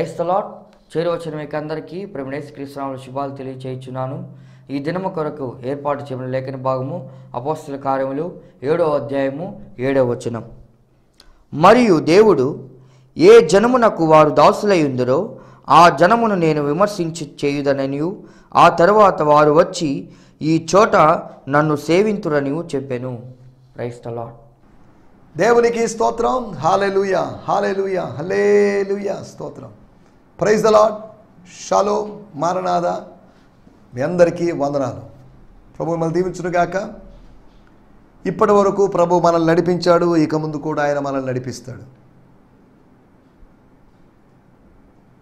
Praise the lord. చేరువచ్చిన మీకు అందరికీ ప్రభువైన యేసుక్రీస్తు నామములో శుభాలు తెలియజేయుచున్నాను. ఈ దినము కొరకు ఏర్పాటు చేయబడిన లేఖన భాగము అపోస్తలుల కార్యములు 7వ అధ్యాయము 7వ వచనం. మరియు దేవుడు ఏ జనమునకు వారు దాసులై ఉందరో ఆ జనమును నేను విమర్శించి చేయుదననియు ఆ తరువాత వారు వచ్చి ఈ చోట నన్ను సేవింతురనియు చెప్పెను. Praise the Lord. దేవునికి స్తోత్రం. హల్లెలూయా, హల్లెలూయా, హల్లెలూయా, స్తోత్రం. Praise the Lord. షాలోమ్, మారనాథా. మీ అందరికీ వందనాలు. ప్రభు మనల్ని దీవించునుగాక. ఇప్పటి వరకు ప్రభు మనల్ని నడిపించాడు, ఇక ముందు కూడా ఆయన మనల్ని నడిపిస్తాడు.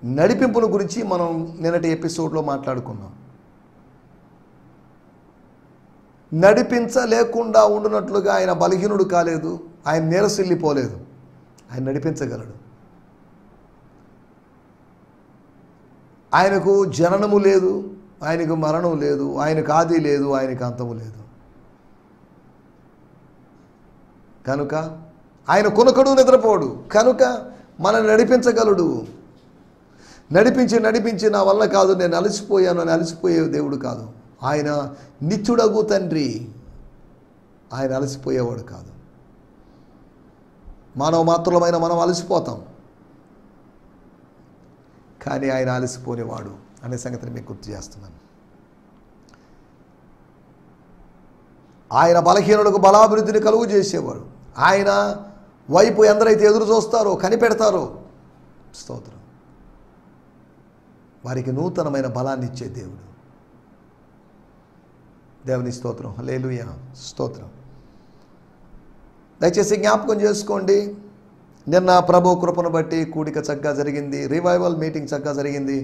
నడిపింపుల గురించి మనం నిన్నటి ఎపిసోడ్లో మాట్లాడుకున్నాం. నడిపించలేకుండా ఉండునట్లుగా ఆయన బలహీనుడు కాలేదు, ఆయన నీరసిల్లిపోలేదు. ఆయన నడిపించగలడు. ఆయనకు జననము లేదు, ఆయనకు మరణం లేదు, ఆయనకు ఆది లేదు, ఆయనకు అంతము లేదు. కనుక ఆయన కొనకడు నిద్రపోడు. కనుక మనల్ని నడిపించగలడు. నడిపించి నా వల్ల కాదు, నేను అలసిపోయాను అని అలసిపోయే దేవుడు కాదు. ఆయన నిత్యుడగు తండ్రి. ఆయన అలసిపోయేవాడు కాదు. మానవ మాత్రులమైన మనం అలసిపోతాం, కానీ ఆయన అలసిపోనేవాడు అనే సంగతిని మీకు గుర్తు చేస్తున్నాను. ఆయన బలహీనులకు బలాభివృద్ధిని కలుగు చేసేవాడు. ఆయన వైపు ఎందరైతే ఎదురు చూస్తారో, కనిపెడతారో, స్తోత్రం, వారికి నూతనమైన బలాన్ని ఇచ్చే దేవుడు. దేవుని స్తోత్రం. హల్లెలూయా, స్తోత్రం. దయచేసి జ్ఞాపకం చేసుకోండి, నిన్న ప్రభు కృపను బట్టి కూడిక చక్కగా జరిగింది, రివైవల్ మీటింగ్ చక్కగా జరిగింది.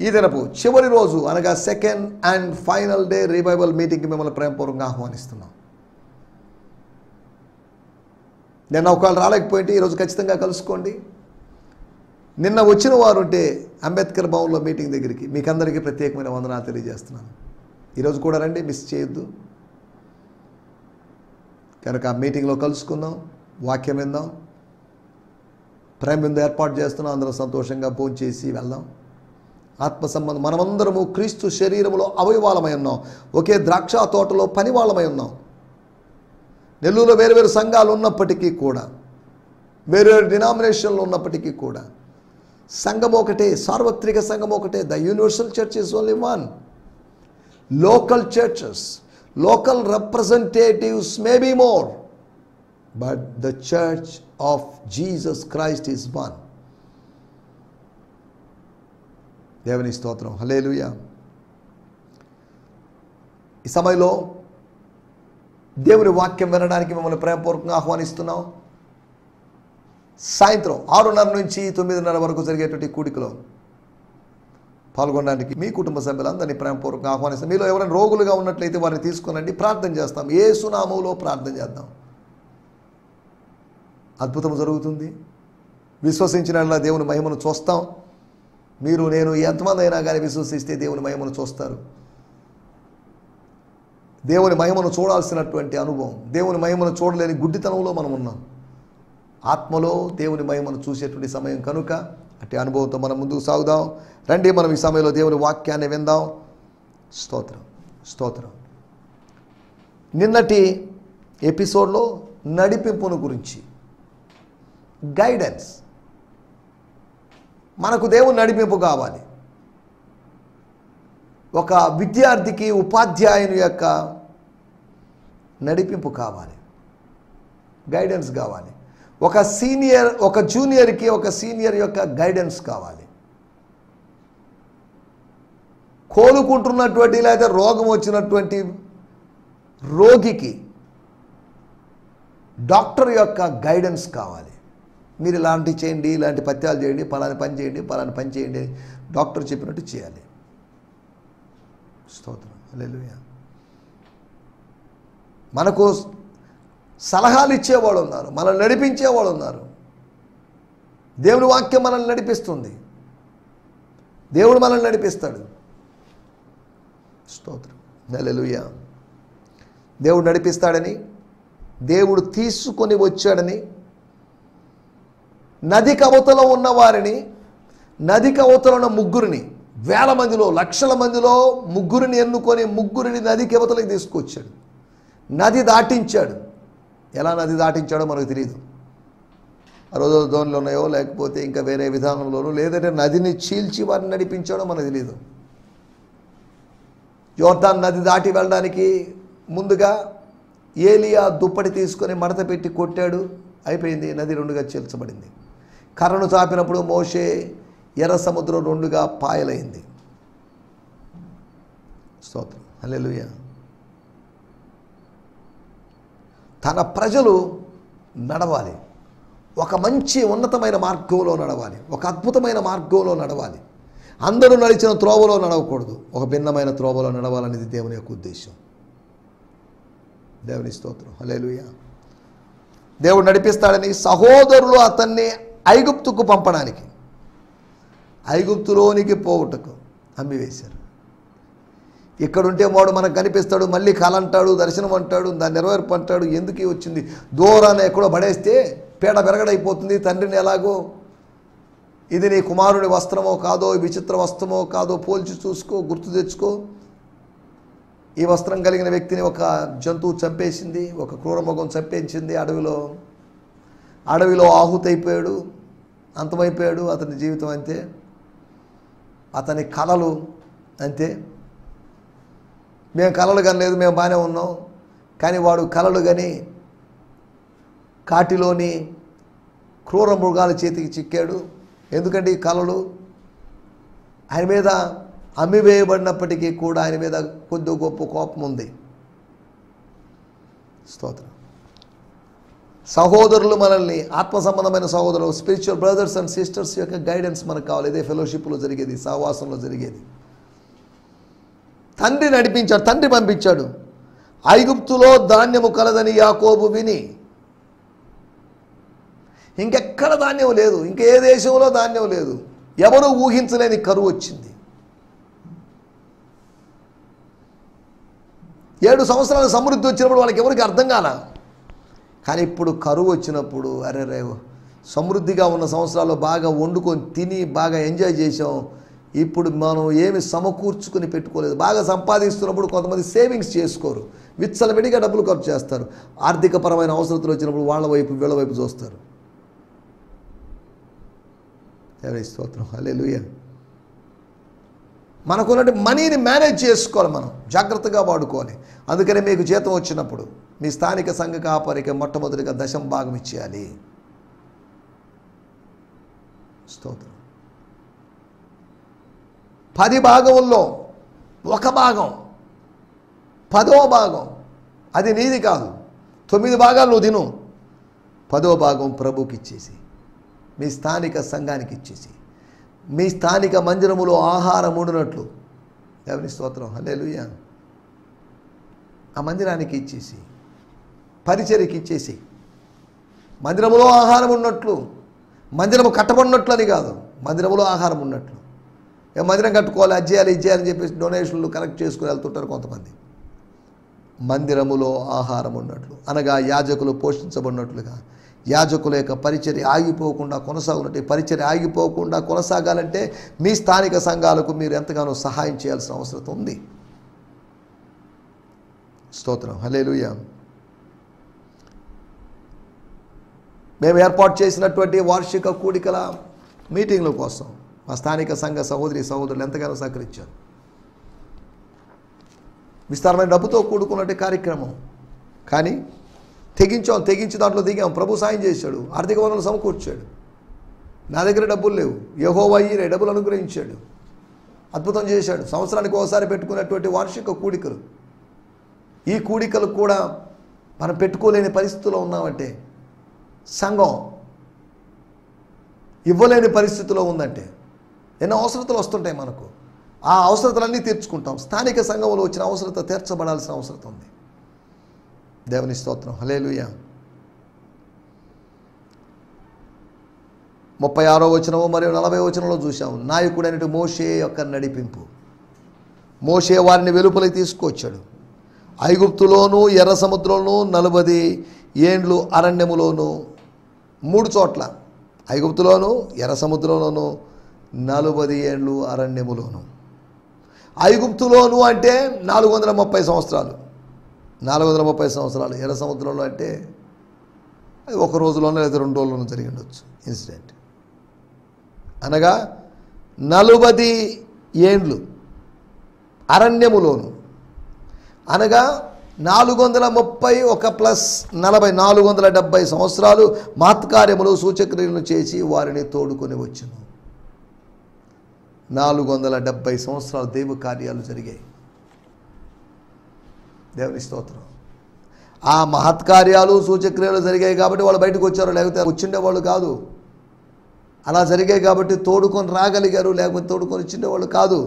ఈ దినపు చివరి రోజు అనగా second and final day revival మీటింగ్కి మిమ్మల్ని ప్రేమపూర్వకంగా ఆహ్వానిస్తున్నాం. నిన్న ఒకవేళ రాలేకపోయింటే ఈరోజు ఖచ్చితంగా కలుసుకోండి. నిన్న వచ్చిన వారు ఉంటే అంబేద్కర్ భవన్లో మీటింగ్ దగ్గరికి మీకు అందరికీ ప్రత్యేకమైన వందనాలు తెలియజేస్తున్నాను. ఈరోజు కూడా రండి, మిస్ చేయొద్దు. కనుక ఆ మీటింగ్లో కలుసుకుందాం, వాక్యం విందాం, ప్రేమ విందు ఏర్పాటు చేస్తున్నాం. అందరూ సంతోషంగా భోజనం చేసి వెళ్దాం. ఆత్మ సంబంధం మనమందరము క్రీస్తు శరీరములో అవయవాలమై ఉన్నాం. ఒకే ద్రాక్ష తోటలో పనివాళ్ళమై ఉన్నాం. నెల్లూరులో వేరు వేరు సంఘాలు ఉన్నప్పటికీ కూడా, వేరు వేరు డినామినేషన్లు ఉన్నప్పటికీ కూడా సంఘం ఒకటే, సార్వత్రిక సంఘం ఒకటే. The universal church is only one. Local churches, local representatives may be more, but the church of Jesus Christ is one. దేవుని స్తోత్రం. హల్లెలూయా. ఈ సమయంలో దేవుని వాక్యం వినడానికి మిమ్మల్ని ప్రేమపూర్వకంగా ఆహ్వానిస్తున్నాం. సాయంత్రం 6:30 నుంచి 9:30 వరకు జరిగేటువంటి కూడికలో పాల్గొనడానికి మీ కుటుంబ సభ్యులందరినీ ప్రేమపూర్వకంగా ఆహ్వానిస్తాం. మీలో ఎవరైనా రోగులుగా ఉన్నట్లయితే వారిని తీసుకునండి, ప్రార్థన చేస్తాం. యేసు నామములో ప్రార్థన చేద్దాం. అద్భుతం జరుగుతుంది. విశ్వసించిన దేవుని మహిమను చూస్తాం. మీరు నేను ఎంతమంది అయినా కానీ విశ్వసిస్తే దేవుని మహిమను చూస్తారు. దేవుని మహిమను చూడాల్సినటువంటి అనుభవం, దేవుని మహిమను చూడలేని గుడ్డితనంలో మనం ఉన్నాం. ఆత్మలో దేవుని మహిమను చూసేటువంటి సమయం కనుక అట్టి అనుభవంతో మనం ముందుకు సాగుదాం. రండి, మనం ఈ సమయంలో దేవుని వాక్యాన్ని విందాం. స్తోత్రం, స్తోత్రం. నిన్నటి ఎపిసోడ్లో నడిపింపును గురించి, గైడెన్స్. మనకు దేవుని నడిపింపు కావాలి. ఒక విద్యార్థికి ఉపాధ్యాయుని యొక్క నడిపింపు కావాలి, గైడెన్స్ కావాలి. ఒక జూనియర్కి ఒక సీనియర్ యొక్క గైడెన్స్ కావాలి. కోలుకుంటున్నటువంటి లేదా రోగం వచ్చినటువంటి రోగికి డాక్టర్ యొక్క గైడెన్స్ కావాలి. మీరు ఇలాంటివి చేయండి, ఇలాంటి పత్యాలు చేయండి, పలాని పని చేయండి, పలాని పని చేయండి, డాక్టర్ చెప్పినట్టు చేయాలి. స్తోత్రం. హల్లెలూయా. మనకు సలహాలు ఇచ్చేవాళ్ళు ఉన్నారు, మనల్ని నడిపించేవాళ్ళు ఉన్నారు. దేవుని వాక్యం మనల్ని నడిపిస్తుంది. దేవుడు మనల్ని నడిపిస్తాడు. స్తోత్రం. హల్లెలూయా. దేవుడు నడిపిస్తాడని, దేవుడు తీసుకొని వచ్చాడని, నది కవతలో ఉన్న వారిని నదికి అవతల ఉన్న ముగ్గురిని, వేల మందిలో, లక్షల మందిలో ముగ్గురిని ఎన్నుకొని ముగ్గురిని నదికి అవతలకి తీసుకొచ్చాడు. నది దాటించాడు. ఎలా నది దాటించాడో మనకు తెలియదు. ఆ రోజు ధోనిలో ఉన్నాయో లేకపోతే ఇంకా వేరే విధానంలోనూ, లేదంటే నదిని చీల్చి వారిని నడిపించాడో మనకు తెలియదు. యోర్దాను నది దాటి వెళ్ళడానికి ముందుగా ఏలియా దుప్పటి తీసుకొని మడత పెట్టి కొట్టాడు. అయిపోయింది, నది రెండుగా చీల్చబడింది. కర్రను చాపినప్పుడు మోషే ఎర్ర సముద్రం రెండుగా పాయలైంది. స్తోత్రం, హల్లెలూయా. తన ప్రజలు నడవాలి, ఒక మంచి ఉన్నతమైన మార్గంలో నడవాలి, ఒక అద్భుతమైన మార్గంలో నడవాలి. అందరూ నడిచిన త్రోవలో నడవకూడదు, ఒక భిన్నమైన త్రోవలో నడవాలనేది దేవుని యొక్క ఉద్దేశం. దేవుని స్తోత్రం, హల్లెలూయా. దేవుడు నడిపిస్తాడని సహోదరులు అతన్ని ఐగుప్తుకు పంపడానికి, ఐగుప్తులోనికి పోవుటకు అమ్మివేశారు. ఇక్కడుంటే వాడు మనకు కనిపిస్తాడు, మళ్ళీ కల అంటాడు, దర్శనం అంటాడు, దాన్ని నెరవేర్పు అంటాడు. ఎందుకు వచ్చింది? దూరాన్ని ఎక్కడో పడేస్తే పేడ బెరగడైపోతుంది. తండ్రిని ఎలాగో, ఇది నీ కుమారుడి వస్త్రమో కాదో, విచిత్ర వస్త్రమో కాదో పోల్చి చూసుకో, గుర్తు తెచ్చుకో. ఈ వస్త్రం కలిగిన వ్యక్తిని ఒక జంతువు చంపేసింది, ఒక క్రూరమృగం చంపేసింది. అడవిలో ఆహుతైపోయాడు, అంతమైపోయాడు. అతని జీవితం అంతే, అతని కలలు అంతే. మేము కలలు కనలేదు, మేము బాగానే ఉన్నాం. కానీ వాడు కలలు కని కాటిలోని క్రూర మృగాల చేతికి చిక్కాడు. ఎందుకంటే ఈ కలలు ఆయన మీద అమ్మివేయబడినప్పటికీ కూడా ఆయన మీద కొద్ది గొప్ప కోపం ఉంది. స్తోత్రం. సహోదరులు మనల్ని, ఆత్మ సంబంధమైన సహోదరులు, స్పిరిచువల్ బ్రదర్స్ అండ్ సిస్టర్స్ యొక్క గైడెన్స్ మనకు కావాలి. ఇదే ఫెలోషిప్లో జరిగేది, సహవాసంలో జరిగేది. తండ్రి నడిపించాడు, తండ్రి పంపించాడు. ఐగుప్తులో ధాన్యము కలదని యాకోబు విని, ఇంకెక్కడ ధాన్యం లేదు, ఇంక ఏ దేశంలో ధాన్యం లేదు, ఎవరూ ఊహించలేని కరువు వచ్చింది. 7 సంవత్సరాల సమృద్ధి వచ్చినప్పుడు వాళ్ళకి ఎవరికి అర్థం కాల. కానీ ఇప్పుడు కరువు వచ్చినప్పుడు, అరే సమృద్ధిగా ఉన్న సంవత్సరాల్లో బాగా వండుకొని తిని బాగా ఎంజాయ్ చేసాం, ఇప్పుడు మనం ఏమి సమకూర్చుకుని పెట్టుకోలేదు. బాగా సంపాదిస్తున్నప్పుడు కొంతమంది సేవింగ్స్ చేసుకోరు, విచ్చలవిడిగా డబ్బులు ఖర్చు చేస్తారు. ఆర్థికపరమైన అవసరతలు వచ్చినప్పుడు వాళ్ళ వైపు వీళ్ళ వైపు చూస్తారు. స్తోత్రం, హల్లెలూయా. మనకున్నట్టు మనీని మేనేజ్ చేసుకోవాలి, మనం జాగ్రత్తగా వాడుకోవాలి. అందుకనే మీకు జీతం వచ్చినప్పుడు మీ స్థానిక సంఘ కాపరికి మొట్టమొదటిగా 10వ భాగం ఇచ్చేయాలి. స్తోత్రం. 10 భాగంలో 1 భాగం, 10వ భాగం అది నీది కాదు. 9 భాగాలు నువ్వు తిను, 10వ భాగం ప్రభుకి ఇచ్చేసి, మీ స్థానిక సంఘానికి ఇచ్చేసి, మీ స్థానిక మందిరములో ఆహారం ఉండినట్లు, దేవుని స్తోత్రం, హల్లెలూయా, ఆ మందిరానికి ఇచ్చేసి, పరిచర్యకి ఇచ్చేసి, మందిరములో ఆహారం ఉన్నట్లు, మందిరము కట్టబడినట్లు అని కాదు, మందిరములో ఆహారం ఉన్నట్లు. మందిరం కట్టుకోవాలి, అది చేయాలి, ఇది చేయాలని చెప్పేసి డొనేషన్లు కలెక్ట్ చేసుకుని వెళ్తుంటారు కొంతమంది. మందిరములో ఆహారం ఉన్నట్లు అనగా యాజకులు పోషించబడినట్లుగా, యాజకుల యొక్క పరిచర్య ఆగిపోకుండా కొనసాగునట్టు. పరిచర్య ఆగిపోకుండా కొనసాగాలంటే మీ స్థానిక సంఘాలకు మీరు ఎంతగానో సహాయం చేయాల్సిన అవసరం ఉంది. స్తోత్రం, హల్లెలూయా. మేము ఏర్పాటు చేసినటువంటి వార్షిక కూడికల మీటింగ్ల కోసం మా స్థానిక సంఘ సహోదరులు ఎంతగానో సహకరించారు. విస్తారమైన డబ్బుతో కూడుకున్నట్టు కార్యక్రమం, కానీ తెగించి దాంట్లో దిగాం. ప్రభు సాయం చేశాడు, ఆర్థిక వనరులు సమకూర్చాడు. నా దగ్గర డబ్బులు లేవు, యెహోవా ఈయన డబ్బులు అనుగ్రహించాడు, అద్భుతం చేశాడు. సంవత్సరానికి ఒకసారి పెట్టుకున్నటువంటి వార్షిక కూడికలు, ఈ కూడికలు కూడా మనం పెట్టుకోలేని పరిస్థితిలో ఉన్నామంటే, సంఘం ఇవ్వలేని పరిస్థితిలో ఉందంటే, ఎన్నో అవసరతలు వస్తుంటాయి మనకు. ఆ అవసరతలన్నీ తీర్చుకుంటాం. స్థానిక సంఘంలో వచ్చిన అవసరత తీర్చబడాల్సిన అవసరం ఉంది. దేవుని స్తోత్రం, హల్లెలూయా. 36వ వచనము మరియు 40వ వచనంలో చూసాము. నాయకుడైన మోషే యొక్క నడిపింపు. మోషే వారిని వెలుపలికి తీసుకొచ్చాడు. ఐగుప్తులోను, ఎర్ర సముద్రంలోను, 40 ఏండ్లు అరణ్యములోను, 3 చోట్ల, ఐగుప్తులోను, ఎర్ర సముద్రంలోను, 40 ఏళ్ళు అరణ్యములోను. ఐగుప్తులోను అంటే 430 సంవత్సరాలు. 430 సంవత్సరాలు. ఎర్ర సముద్రంలో అంటే అది ఒక రోజులోనో లేదా 2 రోజుల్లోనూ జరిగి ఉండొచ్చు ఇన్సిడెంట్. అనగా 40 ఏండ్లు అరణ్యములోను. అనగా 430 ప్లస్ 40 470 సంవత్సరాలు మహత్కార్యములు సూచక్రియలను చేసి వారిని తోడుకొని వచ్చును. 470 సంవత్సరాలు దేవ కార్యాలు జరిగాయి. దేవుని స్తోత్రం. ఆ మహత్కార్యాలు సూచక్రియలు జరిగాయి కాబట్టి వాళ్ళు బయటకు వచ్చారు, లేకపోతే వచ్చిండేవాళ్ళు కాదు. అలా జరిగాయి కాబట్టి తోడుకొని రాగలిగారు, లేకపోతే తోడుకొని వచ్చిండేవాళ్ళు కాదు.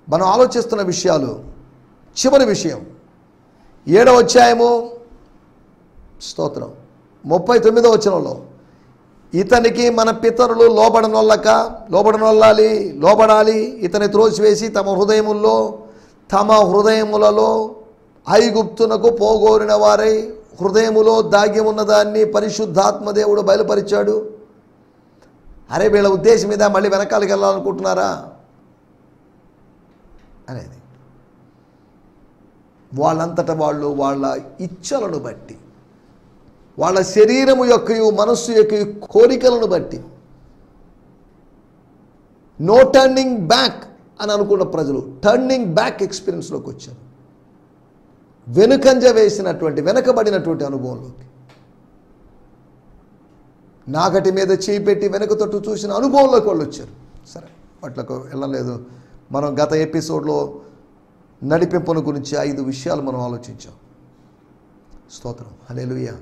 మనం ఆలోచిస్తున్న విషయాలు. చివరి విషయం 7వ అధ్యాయము స్తోత్రం 39వ వచనంలో, ఇతనికి మన పితరులు లోబడాలి, ఇతని త్రోసివేసి తమ హృదయములలో ఐగుప్తునకు పోగోరిన వారై హృదయములో దాగి ఉన్నదాన్ని పరిశుద్ధాత్మదేవుడు బయలుపరిచాడు. అరే వీళ్ళ ఉద్దేశం మీద మళ్ళీ వెనకాలకి వెళ్ళాలనుకుంటున్నారా అనేది. వాళ్ళంతటా వాళ్ళు వాళ్ళ ఇచ్చలను బట్టి, వాళ్ళ శరీరము యొక్క మనస్సు యొక్క కోరికలను బట్టి నో టర్నింగ్ బ్యాక్ అని అనుకున్న ప్రజలు టర్నింగ్ బ్యాక్ ఎక్స్పీరియన్స్లోకి వచ్చారు. వెనకబడినటువంటి అనుభవంలోకి, నాగటి మీద చేయి పెట్టి వెనక తట్టు చూసిన అనుభవంలోకి వాళ్ళు వచ్చారు. సరే, వాటికి వెళ్ళలేదు. మనం గత ఎపిసోడ్లో నడిపింపును గురించి 5 విషయాలు మనం ఆలోచించాం. స్తోత్రం, హల్లెలూయా.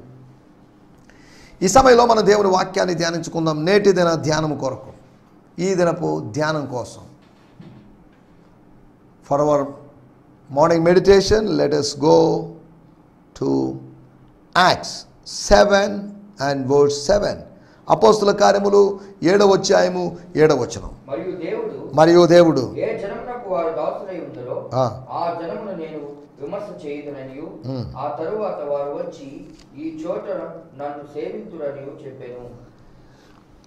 ఈ సమయంలో మన దేవుని వాక్యాన్ని ధ్యానించుకుందాం. నేటి దిన ధ్యానం కొరకు, ఈ దినపు ధ్యానం కోసం. For hour morning meditation let us go to Acts 7 and verse 7. అపోస్తుల కార్యములు 7వ అధ్యాయము 7వ వచనం. మరియు దేవుడు ఏ జనమునకు వారు దాసులై ఉందరో ఆ జనమును నేను విమర్శ చేయుదుననియు, ఆ తరువాత వారు వచ్చి ఈ చోట నన్ను సేవింతురనియు చెప్పెను.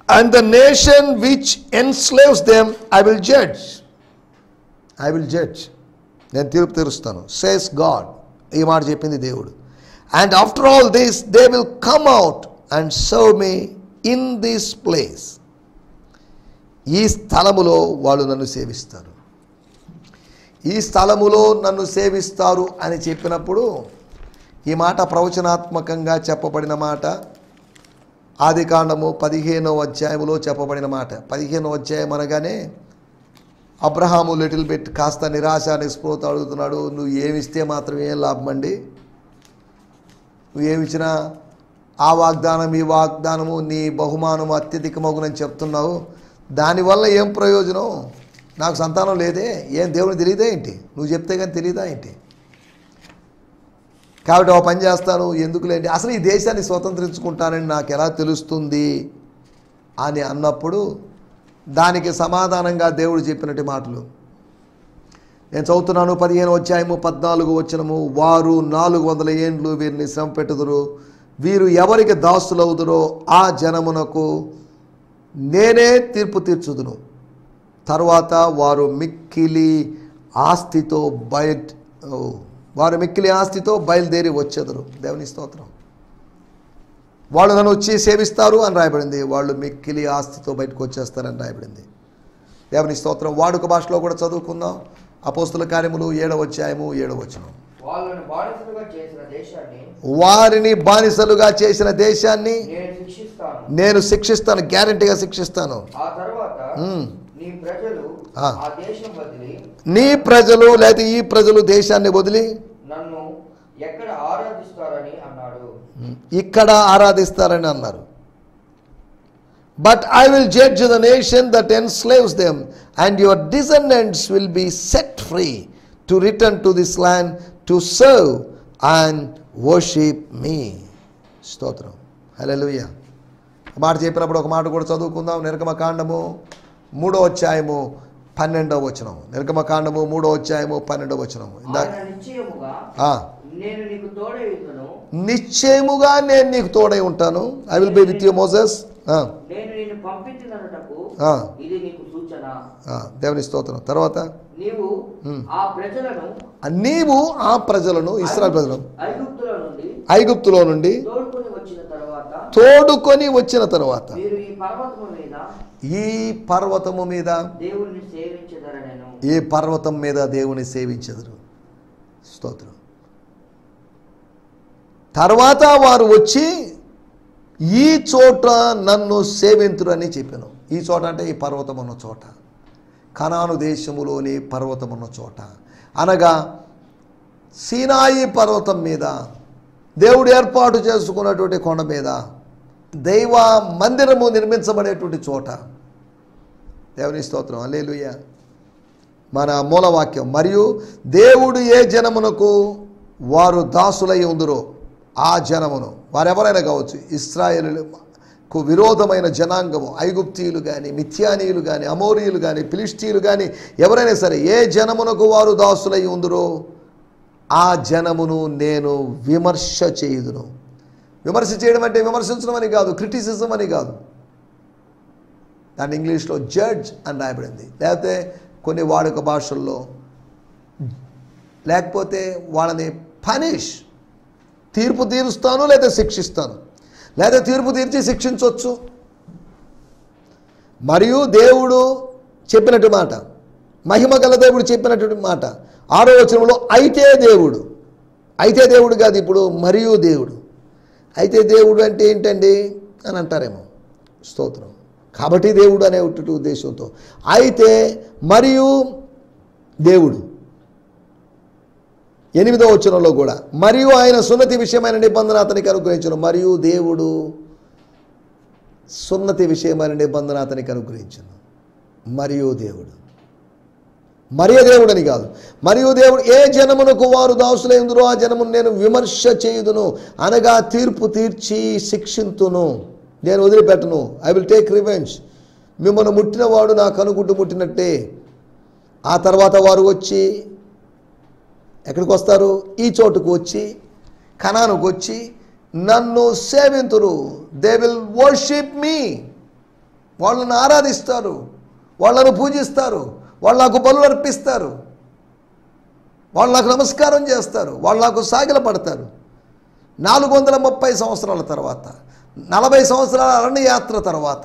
And the nation which enslaves them I will judge. నేను తీర్పు తీరుస్తాను, says God. ఈ మాట చెప్పింది దేవుడు. And after all this they will come out and serve me in this place. ఈ స్థలములో వాళ్ళు నన్ను సేవిస్తారు. ఈ స్థలములో నన్ను సేవిస్తారు అని చెప్పినప్పుడు ఈ మాట ప్రవచనాత్మకంగా చెప్పబడిన మాట. ఆదికాండము 15వ అధ్యాయములో చెప్పబడిన మాట. 15వ అధ్యాయం అనగానే అబ్రహాము లిటిల్ బిట్ కాస్త నిరాశ నిస్పృహత అడుగుతున్నాడు. నువ్వు ఏమిస్తే మాత్రం ఏం లాభం అండి? నువ్వేమిచ్చినా ఆ వాగ్దానం ఈ వాగ్దానము నీ బహుమానము అత్యధికమగునని చెప్తున్నావు, దానివల్ల ఏం ప్రయోజనం? నాకు సంతానం లేదే, ఏం దేవుని తెలియదా ఏంటి? నువ్వు చెప్తే కానీ తెలియదా ఏంటి? కాబట్టి ఒక పని చేస్తాను, ఎందుకులేండి, అసలు ఈ దేశాన్ని స్వతంత్రించుకుంటానని నాకు ఎలా తెలుస్తుంది అని అన్నప్పుడు దానికి సమాధానంగా దేవుడు చెప్పినట్టు మాటలు నేను చదువుతున్నాను. 15వ అధ్యాయము 14వ వచనము. వారు 400 ఏండ్లు వీరిని శ్రమ పెట్టుదురు, వీరు ఎవరికి దాసులవుదురో ఆ జనమునకు నేనే తీర్పు తీర్చుదును. తర్వాత వారు మిక్కిలి ఆస్తితో బయలుదేరి వచ్చేదరు. దేవుని స్తోత్రం. వాళ్ళు నన్ను వచ్చి సేవిస్తారు అని రాయబడింది, వాళ్ళు మిక్కిలి ఆస్తితో బయటకు వచ్చేస్తారని రాయబడింది. దేవుని స్తోత్రం. వాడుక భాషలో కూడా చదువుకుందాం. అపోస్తుల కార్యములు 7వ అధ్యాయము 7వ వచనం. వారిని బానిసలుగా చేసిన దేశాన్ని నేను శిక్షిస్తాను, గ్యారెంటీగా శిక్షిస్తాను. నీ ప్రజలు లేదా ఈ ప్రజలు దేశాన్ని వదిలి నన్ను ఎక్కడ ఆరాధిస్తారని అన్నాడు. ఇక్కడ ఆరాధిస్తారని అన్నారు. But I will judge the nation that enslaves them, and your descendants will be set free to return to this land to serve and worship me. స్తోత్రం, హల్లెలూయా. మాట చెప్పినప్పుడు ఒక మాట కూడా చదువుకుందాం. నిర్గమకాండము 3వ అధ్యాయము 12వ వచనం. నిర్గమకాండము 3వ అధ్యాయము 12వ వచనం. నిశ్చయముగా నేను నీకు తోడై ఉంటాను. I will be with you Moses. నేను నిన్ను పంపించినటకు ఇది నీకు సూచన. దేవుని స్తోత్రం. తర్వాత నీవు ఆ ప్రజలను ఇశ్రాయేలు ప్రజలను ఐగుప్తులో నుండి తోడుకొని వచ్చిన తర్వాత ఈ పర్వతము మీద దేవుని సేవించెదరు. స్తోత్రం. తర్వాత వారు వచ్చి ఈ చోట నన్ను సేవింతురు అని చెప్పాను. ఈ చోట అంటే ఈ పర్వతం ఉన్న చోట, కనాను దేశములోని పర్వతం ఉన్న చోట, అనగా సీనాయి పర్వతం మీద, దేవుడు ఏర్పాటు చేసుకున్నటువంటి కొండ మీద, దైవ మందిరము నిర్మించబడేటువంటి చోట. దేవుని స్తోత్రం. హల్లెలూయా. మన మూలవాక్యం, మరియు దేవుడు ఏ జనమునకు వారు దాసులై ఉందురో ఆ జనమును, వారెవరైనా కావచ్చు, ఇశ్రాయేలుకు విరోధమైన జనాంగము, ఐగుప్తీయులు కానీ, మిథ్యానీయులు కానీ, అమోరీయులు కానీ, ఫిలిష్తీయులు కానీ, ఎవరైనా సరే ఏ జనమునకు వారు దాసులై ఉందురో ఆ జనమును నేను విమర్శ చేయుదును. విమర్శ చేయడం అంటే విమర్శించడం అని కాదు, క్రిటిసిజం అని కాదు. దాన్ని ఇంగ్లీష్లో జడ్జ్ అని రాయబడింది. లేకపోతే కొన్ని వాడుక భాషల్లో, లేకపోతే వాళ్ళని పనిష్, తీర్పు తీరుస్తాను లేదా శిక్షిస్తాను, లేదా తీర్పు తీర్చి శిక్షించవచ్చు. మరియు దేవుడు చెప్పినట్టు మాట, మహిమ గల దేవుడు చెప్పినటువంటి మాట 6వ వచనంలో, అయితే దేవుడు కాదు, ఇప్పుడు మరియు దేవుడు. అయితే దేవుడు అంటే ఏంటండి అని అంటారేమో. స్తోత్రం. కాబట్టి దేవుడు అనే ఉద్దేశంతో, అయితే మరియు దేవుడు 8వ వచనంలో కూడా, మరియు ఆయన సున్నతి విషయమైన నిబంధన అతనికి అనుగ్రహించను. మరియు దేవుడు సున్నతి విషయమైన నిబంధన అతనికి అనుగ్రహించను. మరియు దేవుడు అని కాదు, మరియు దేవుడు ఏ జనమునకు వారు దాసులైందురో ఆ జనమును నేను విమర్శ చేయుదును, అనగా తీర్పు తీర్చి శిక్షింతును, నేను వదిలిపెట్టను. I will take revenge. మిమ్మల్ని ముట్టినవాడు నా కనుగుడ్డు ముట్టినట్టే. ఆ తర్వాత వారు వచ్చి ఎక్కడికి వస్తారు? ఈ చోటుకు వచ్చి, కనానుకు వచ్చి నన్ను సేవింతురు. They will worship me. వాళ్ళను ఆరాధిస్తారు, వాళ్ళను పూజిస్తారు, వాళ్ళు నాకు బలులు అర్పిస్తారు, వాళ్ళు నాకు నమస్కారం చేస్తారు, వాళ్ళు నాకు సాగిల పడతారు. 430 సంవత్సరాల తర్వాత, 40 సంవత్సరాల అరణ్య యాత్ర తర్వాత,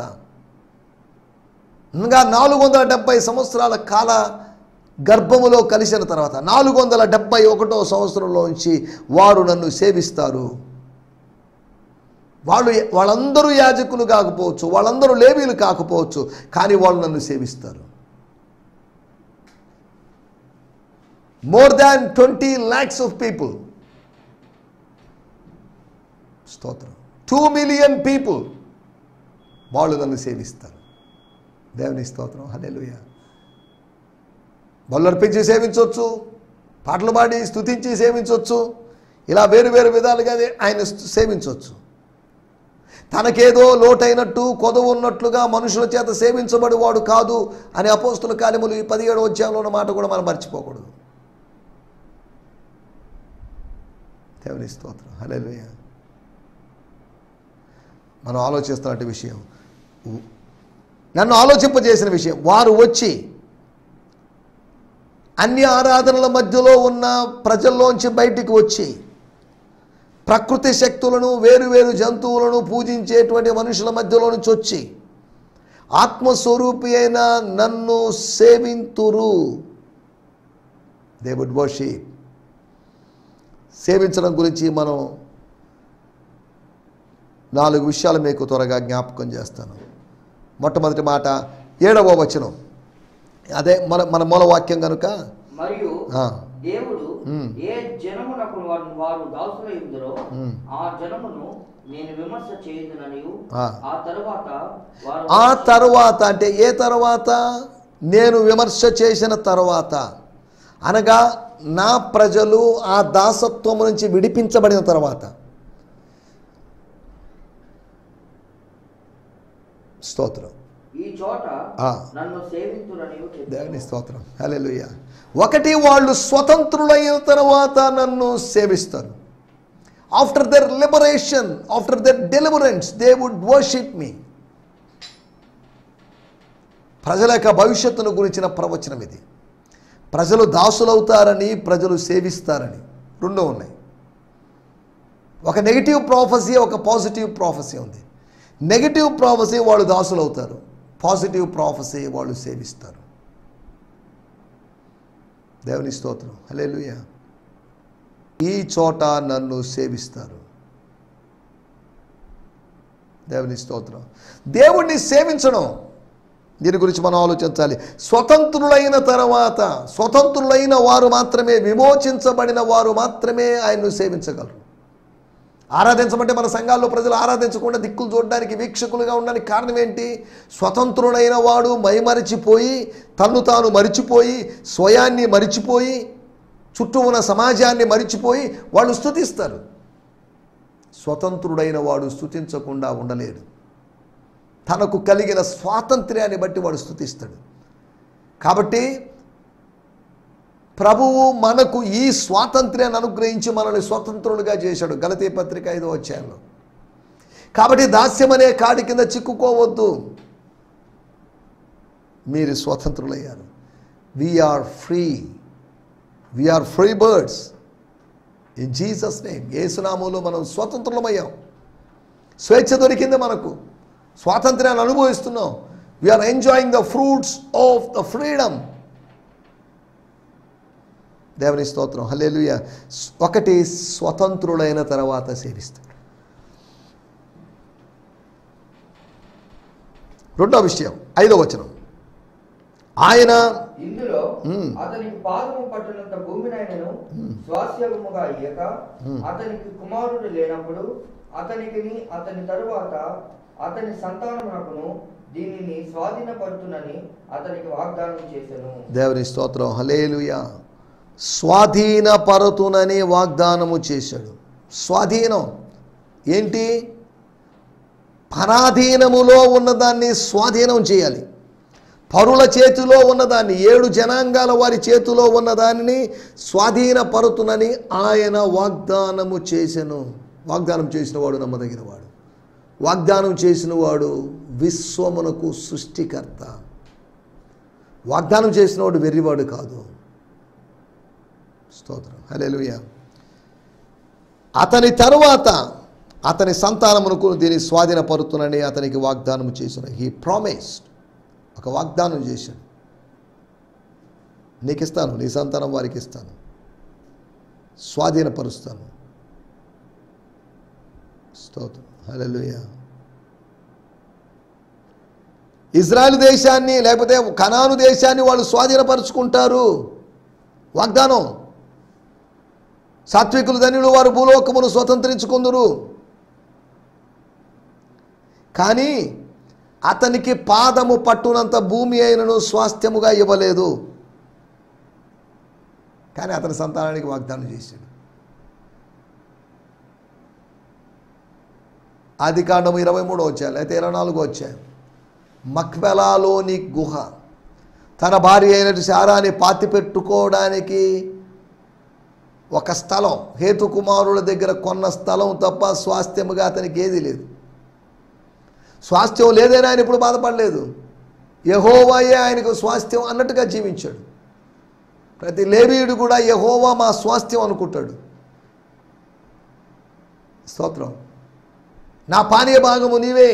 ఇంకా 470 సంవత్సరాల కాల గర్భములో కలిసిన తర్వాత 471వ సంవత్సరంలోంచి వారు నన్ను సేవిస్తారు. వాళ్ళందరూ యాజకులు కాకపోవచ్చు, వాళ్ళందరూ లేవీలు కాకపోవచ్చు, కానీ వాళ్ళు నన్ను సేవిస్తారు. More than 20 lakhs of people. స్తోత్రం. 2 million పీపుల్ వాళ్ళు నన్ను సేవిస్తారు. దేవుని స్తోత్రం. హల్లెలూయా. బలులు అర్పించి సేవించవచ్చు, పాటలు పాడి స్తుతించి సేవించవచ్చు, ఇలా వేరు వేరు విధాలుగా ఆయన సేవించవచ్చు. తనకేదో లోటైనట్టు కొదవ ఉన్నట్లుగా మనుషుల చేత సేవించబడి వాడు కాదు అని అపోస్తుల కార్యములు 17వ అధ్యాయంలో ఉన్న మాట కూడా మనం మర్చిపోకూడదు. దేవుని స్తోత్రం. హల్లెలూయా. మనం ఆలోచిస్తున్నట్టు విషయం, నన్ను ఆలోచింపజేసిన విషయం, వారు వచ్చి అన్య ఆరాధనల మధ్యలో ఉన్న ప్రజల్లోంచి బయటికి వచ్చి ప్రకృతి శక్తులను, వేరువేరు జంతువులను పూజించేటువంటి మనుషుల మధ్యలో నుంచి వచ్చి ఆత్మస్వరూపి అయిన నన్ను సేవింతురు. They would worship. సేవించడం గురించి మనం 4 విషయాలు మీకు త్వరగా జ్ఞాపకం చేస్తాను. మొట్టమొదటి మాట 7వ వచనం, అదే మన మూలవాక్యం కనుక, మరియు దేవుడు ఏ జనమునకు వారు దాసులై ఉందరో ఆ జనమును నేను విమర్శ చేయుదుననియు, ఆ తరువాత అంటే ఏ తరువాత? నేను విమర్శ చేసిన తరువాత, అనగా నా ప్రజలు ఆ దాసత్వం నుంచి విడిపించబడిన తర్వాత. స్తోత్రం. ఈ చోట నన్ను సేవింతురనియు చెప్పాను. దేవుని స్తోత్రం. హల్లెలూయా. ఒకటి, వాళ్ళు స్వతంత్రులైన తర్వాత నన్ను సేవిస్తారు. After their liberation, after their deliverance, they would worship me. ప్రజల యొక్క భవిష్యత్తును గురించిన ప్రవచనం ఇది. ప్రజలు దాసులవుతారని, ప్రజలు సేవిస్తారని రెండూ ఉన్నాయి. ఒక నెగిటివ్ ప్రాఫెసీ, ఒక పాజిటివ్ ప్రాఫెసీ ఉంది. నెగిటివ్ ప్రాఫెసీ వాళ్ళు దాసులవుతారు, పాజిటివ్ ప్రాఫెసీ వాళ్ళు సేవిస్తారు. దేవుని స్తోత్రం, హల్లెలూయా. ఈ చోట నన్ను సేవిస్తారు. దేవుని స్తోత్రం. దేవుణ్ణి సేవించడం, దీని గురించి మనం ఆలోచించాలి. స్వతంత్రులైన తర్వాత, స్వతంత్రులైన వారు మాత్రమే, విమోచించబడిన వారు మాత్రమే ఆయన్ను సేవించగలరు. ఆరాధించమంటే మన సంఘాల్లో ప్రజలు ఆరాధించకుండా దిక్కులు చూడడానికి, వీక్షకులుగా ఉండడానికి కారణం ఏంటి? స్వతంత్రుడైన వాడు మైమరిచిపోయి, తన్ను తాను మరిచిపోయి, స్వయాన్ని మరిచిపోయి, చుట్టూ ఉన్న సమాజాన్ని మరిచిపోయి వాళ్ళు స్తుతిస్తారు. స్వతంత్రుడైన వాడు స్తుతించకుండా ఉండలేడు. తనకు కలిగిన స్వాతంత్ర్యాన్ని బట్టి వాడు స్తుతిస్తాడు. కాబట్టి ప్రభువు మనకు ఈ స్వాతంత్ర్యాన్ని అనుగ్రహించి మనల్ని స్వతంత్రులుగా చేశాడు. గలతీ పత్రిక 5వ అధ్యాయంలో. కాబట్టి దాస్యం అనే కాడి కింద చిక్కుకోవద్దు. మీరు స్వతంత్రులయ్యారు. We are free, we are free birds in Jesus name. యేసునామంలో మనం స్వతంత్రులమయ్యాం. స్వేచ్ఛ దొరికింది మనకు, స్వాతంత్ర్యాన్ని అనుభవిస్తున్నాం. We are enjoying the fruits of the freedom. దేవుని స్తోత్రం, హల్లెలూయా. ఒకటి, స్వతంత్రులైన తర్వాత సేవిస్తాడు. రెండో విషయం 5వ వచనం, ఆయన ఇందులో అతనికి పాదము పట్టునంత భూమినైనను స్వాస్యముగా ఇయ్యక, అతనికి కుమారుడు లేనప్పుడు అతనికి అతని తరువాత అతని సంతానమునకును దీనిని స్వాధీనపడుతునని అతనికి వాగ్దానం చేసెను. దేవుని స్తోత్రం, హల్లెలూయా. స్వాధీనపరుతునని వాగ్దానము చేశాడు. స్వాధీనం ఏంటి? పరాధీనములో ఉన్నదాన్ని స్వాధీనం చేయాలి. పరుల చేతిలో ఉన్నదాన్ని, 7 జనాంగాల వారి చేతిలో ఉన్నదానిని స్వాధీనపరుతునని ఆయన వాగ్దానము చేసెను. వాగ్దానం చేసిన వాడు నమ్మదగినవాడు. వాగ్దానం చేసిన వాడు విశ్వమునకు సృష్టికర్త. వాగ్దానం చేసిన వాడు వెర్రివాడు కాదు. స్తోత్రం, హల్లెలూయా. అతని తరువాత అతని సంతానమునకు దీన్ని స్వాధీనపరుతునని అతనికి వాగ్దానం చేసిన. హీ ప్రామిస్డ్, ఒక వాగ్దానం చేశాడు. నీకు ఇస్తాను, నీ సంతానం వారికి ఇస్తాను, స్వాధీనపరుస్తాను. స్తోత్రం, హల్లెలూయా. ఇజ్రాయెల్ దేశాన్ని లేకపోతే కనాను దేశాన్ని వాళ్ళు స్వాధీనపరుచుకుంటారు. వాగ్దానం. సాత్వికులు ధన్యులు, వారు భూలోకమును స్వతంత్రించుకుందురు. కానీ అతనికి పాదము పట్టునంత భూమి అయినను స్వాస్థ్యముగా ఇవ్వలేదు. కానీ అతని సంతానానికి వాగ్దానం చేశాడు. ఆదికాండము 23వ అధ్యాయం అయితే 24వ అధ్యాయం. మక్పెలాలోని గుహ తన భార్య అయిన శారాని పాతిపెట్టుకోవడానికి ఒక స్థలం, హేతుకుమారుల దగ్గర కొన్న స్థలం తప్ప స్వాస్థ్యముగా అతనికి ఏది లేదు. స్వాస్థ్యం లేదని ఆయన ఇప్పుడు బాధపడలేదు. యెహోవాయే ఆయనకు స్వాస్థ్యం అన్నట్టుగా జీవించాడు. ప్రతి లేవీయుడు కూడా యెహోవా మా స్వాస్థ్యం అనుకుంటాడు. స్తోత్రం. నా పానీయ భాగము నీవే,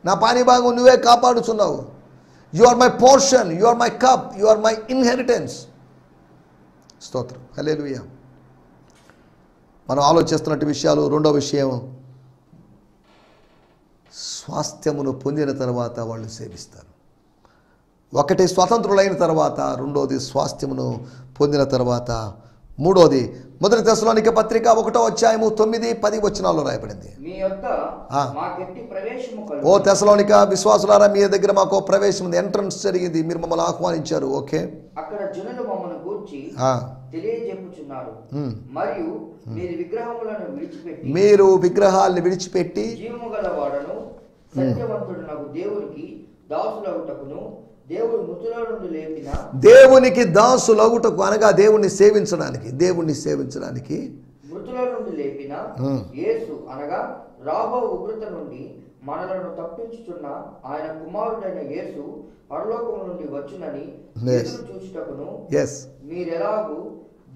నా పానీయ భాగము నువ్వే కాపాడుచున్నావు. You are my portion, you are my cup, you are my inheritance. స్తోత్రం, హల్లెలూయా. మనం ఆలోచిస్తున్నట్టు విషయాలు. రెండో విషయం, స్వాస్థ్యమును పొందిన తర్వాత వాళ్ళు సేవిస్తారు. ఒకటి స్వతంత్రులైన తర్వాత, రెండోది స్వాస్థ్యమును పొందిన తర్వాత, మూడోది మొదటి తెస్సలోనిక పత్రిక 1వ అధ్యాయము 9-10 వచనాల్లో రాయబడింది. ఓ తెస్సలోనిక విశ్వాసులారా, మీ దగ్గర మాకు ప్రవేశం ఉంది, ఎంట్రన్స్ జరిగింది, మీరు మమ్మల్ని ఆహ్వానించారు. ఓకే, అక్కడ జనులు మమ్మల్ని గూర్చి తెలియజెప్పుచున్నారు. మరియు మీరు విగ్రహాలను విడిచిపెట్టి జీవము గల వాడను సత్యవంతుడనగు దేవునికి దాసులగుటకును, దేవుడు మృతుల నుండి లేపిన దేవునికి దాసులగుటకు అనగా దేవుణ్ణి సేవించడానికి, దేవుణ్ణి సేవించడానికి మృతుల నుండి లేపిన యేసు అనగా రాబో ఉగ్రత నుండి మనలను తప్పించుచున్న ఆయన కుమారుడైన యేసు పరలోకము నుండి వచ్చునని ఎదురు చూచుటకును మీరెలాగూ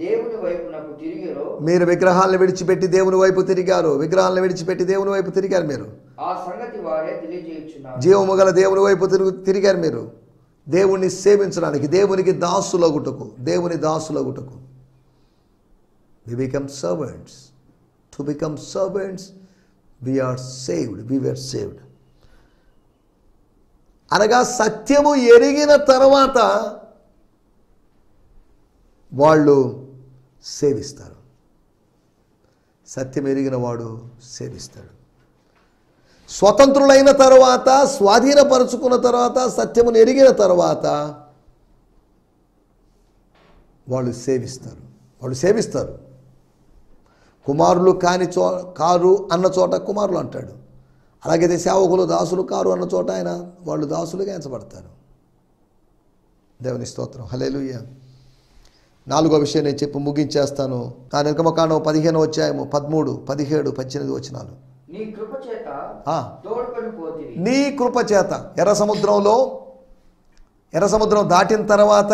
దేవుని వైపునకు తిరిగిరో, మీరు విగ్రహాలను విడిచిపెట్టి దేవుని వైపు తిరిగారు, విగ్రహాలను విడిచిపెట్టి దేవుని వైపు తిరిగారు. మీరు ఆ సంగతి వారే తెలియజేయుచున్నారు. జీవము గల దేవుని వైపు తిరిగారు. మీరు దేవుణ్ణి సేవించడానికి, దేవునికి దాసులగుటకు, దేవుని దాసులగుటకు. We become servants. To become servants, we are saved. We were saved. అనగా సత్యము ఎరిగిన తర్వాత వాళ్ళు సేవిస్తారు. సత్యం ఎరిగిన వాడు సేవిస్తాడు. స్వతంత్రులైన తర్వాత, స్వాధీనపరుచుకున్న తర్వాత, సత్యమును ఎరిగిన తర్వాత వాళ్ళు సేవిస్తారు. కుమారులు కారు అన్న చోట కుమారులు అంటాడు. అలాగైతే సేవకులు దాసులు కారు అన్న చోట వాళ్ళు దాసులుగా ఎంచబడతారు. దేవుని స్తోత్రం. హల్లెలూయా. 4వ విషయం నేను చెప్పి ముగించేస్తాను. ఆ నిర్గమకాండం 15వ అధ్యాయము 13, 17, 18 వచనాలు. నీ కృప చేత ఎర్ర సముద్రం దాటిన తర్వాత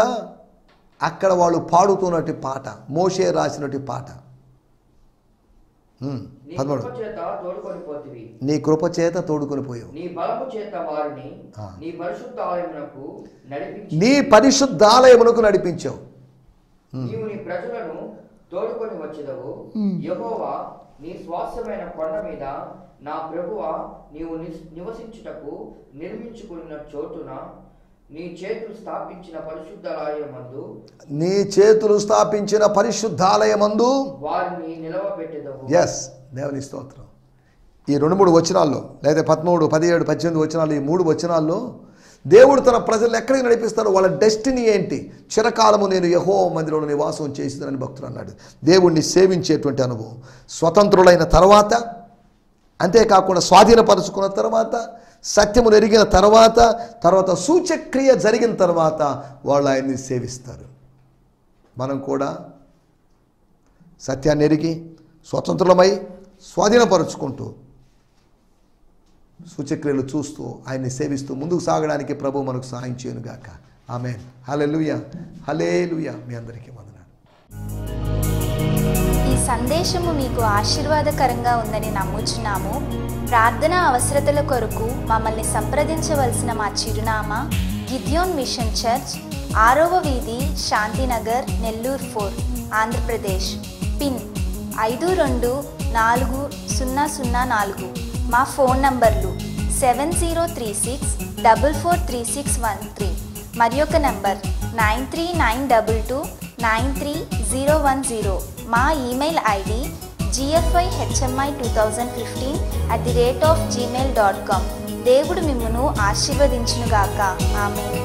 అక్కడ వాళ్ళు పాడుతున్నట్టు పాట, మోషే రాసినట్టు పాట. 13 నీ కృప చేత తోడుకొని పోయావు, నీ బలము చేత వారిని నీ పరిశుద్ధాలయమునకు నడిపించావు. నీవు నీ ప్రజలను తోడుకొని వచ్చేదవు. యెహోవా నీ స్వాస్థ్యమైన కొండ మీద నా ప్రభువా నీవు నివసించుటకు నిర్మించుకున్న చోటున నీ చేతులు స్థాపించిన పరిశుద్ధాలయమందు వారిని నిలవబెట్టెదవు. దేవుని స్తోత్రం. ఈ 2-3 వచనాల్లో, లేదా 13, 17, 18 వచనాలు, ఈ 3 వచనాల్లో దేవుడు తన ప్రజలను ఎక్కడికి నడిపిస్తాడో, వాళ్ళ డెస్టినీ ఏంటి? చిరకాలము నేను యెహోవా మందిరంలో నివాసం చేసిందని భక్తుడు అన్నాడు. దేవుణ్ణి సేవించేటువంటి అనుభవం స్వతంత్రులైన తర్వాత, అంతేకాకుండా స్వాధీనపరుచుకున్న తర్వాత, సత్యమును ఎరిగిన తర్వాత సూచక్రియ జరిగిన తర్వాత వాళ్ళు ఆయన్ని సేవిస్తారు. మనం కూడా సత్యాన్ని ఎరిగి స్వతంత్రులమై స్వాధీనపరుచుకుంటూ సూచక్రియలు చూస్తూ ఆయన్ని సేవిస్తూ ముందుకు సాగడానికి ప్రభు మనకు సహాయం చేయనుగాక. ఆమేన్. హల్లెలూయా, హల్లెలూయా. మీ అందరికీ వందనాలు. ఈ సందేశము మీకు ఆశీర్వాదకరంగా ఉందని నమ్ముచున్నాము. ప్రార్థన అవసరతల కొరకు మమ్మల్ని సంప్రదించవలసిన మా చిరునామా గిద్యోన్ మిషన్ చర్చ్, 6వ వీధి, శాంతినగర్, నెల్లూరు 4, ఆంధ్రప్రదేశ్. పిన్ 524004. మా ఫోన్ నంబర్లు 7036443613 మరి ఒక నంబర్ 9392293010. మా ఈమెయిల్ ఐడి gfihmi2015@gmail.com. దేవుడు మిమ్మును ఆశీర్వదించునుగాక. ఆమేన్.